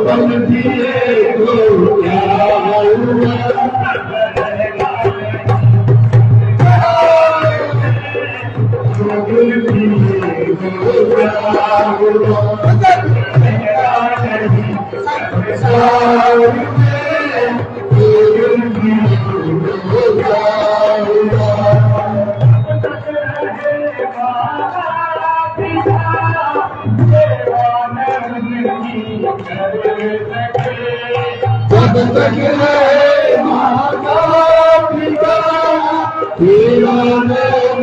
बल दिए तो क्या हुआ जब तक है माता पिता तेरा नाम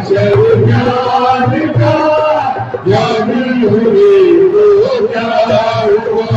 शरणान का ज्ञानी हुए तो क्या हुआ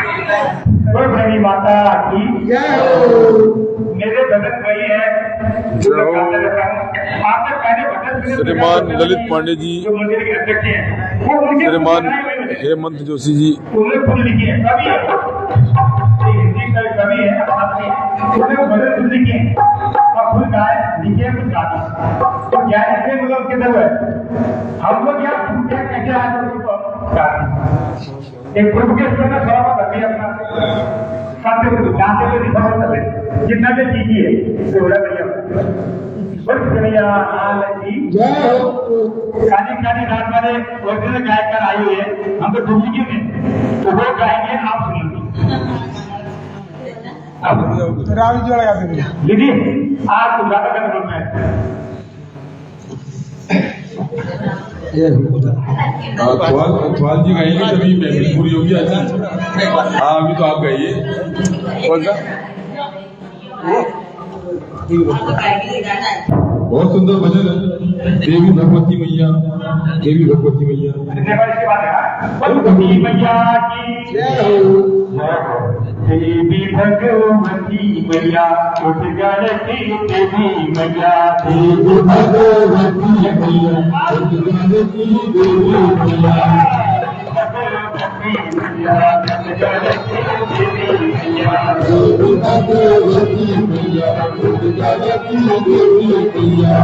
बड़ी माता की मेरे भगत भाई है श्रीमान ललित पांडे जी, जो मंदिर के अध्यक्ष हैं, श्रीमान हेमंत जोशी जी, उन्हें खुद लिखी है कवि है, हिंदी का कवि है, उन्हें भगत खुद लिखी है और खुद गाय लिखे खुद गाती तो क्या ऐसे मतलब उसके दब है हम लोग क्या कैसे आए एक ग्रुप के स्तर में थोड़ा बहुत अभी अपना सत्य को जानते हुए दिखा सकते जितना भी कीजिए थोड़ा बढ़िया काली काली रात वाले ओरिजिनल गायकर आए हुए हम तो डुप्लीकेट में तो वो गाएंगे आप सुनेंगे राम जी वाला गाते हैं दीदी आज उद्घाटन करने बोलते हैं अथवाल जी गाइए तभी पूरी होगी आज। हाँ अभी तो आप गाइए। कौन सा? बहुत सुंदर भजन है। देवी भगवती मैया, देवी भगवती मैया, भगवती मैया की जय हो, देवी भगवती मैया उठ गई देवी मैया, देवी भगवती मैया उठ गई देवी मैया देवी भगवती मैया उठ गई देवी मैया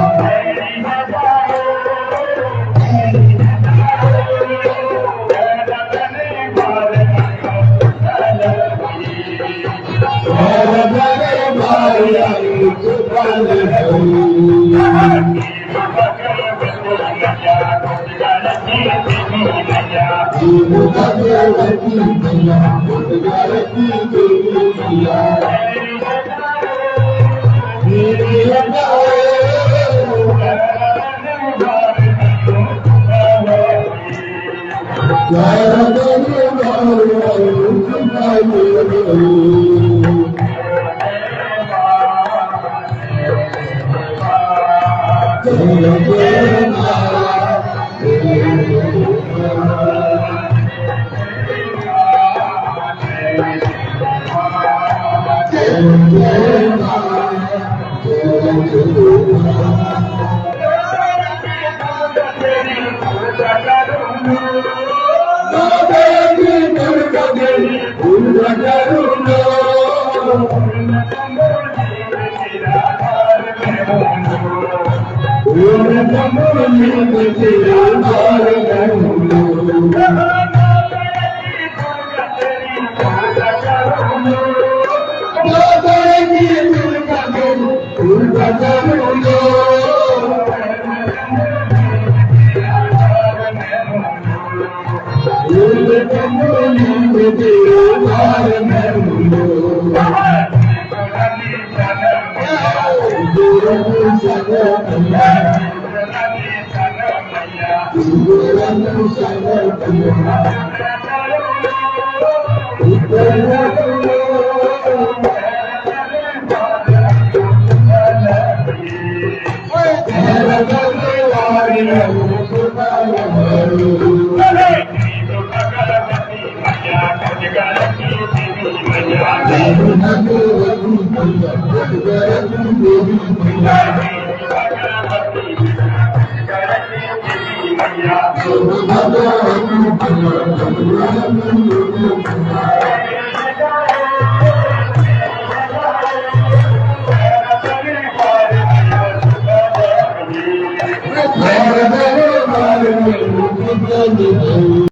जन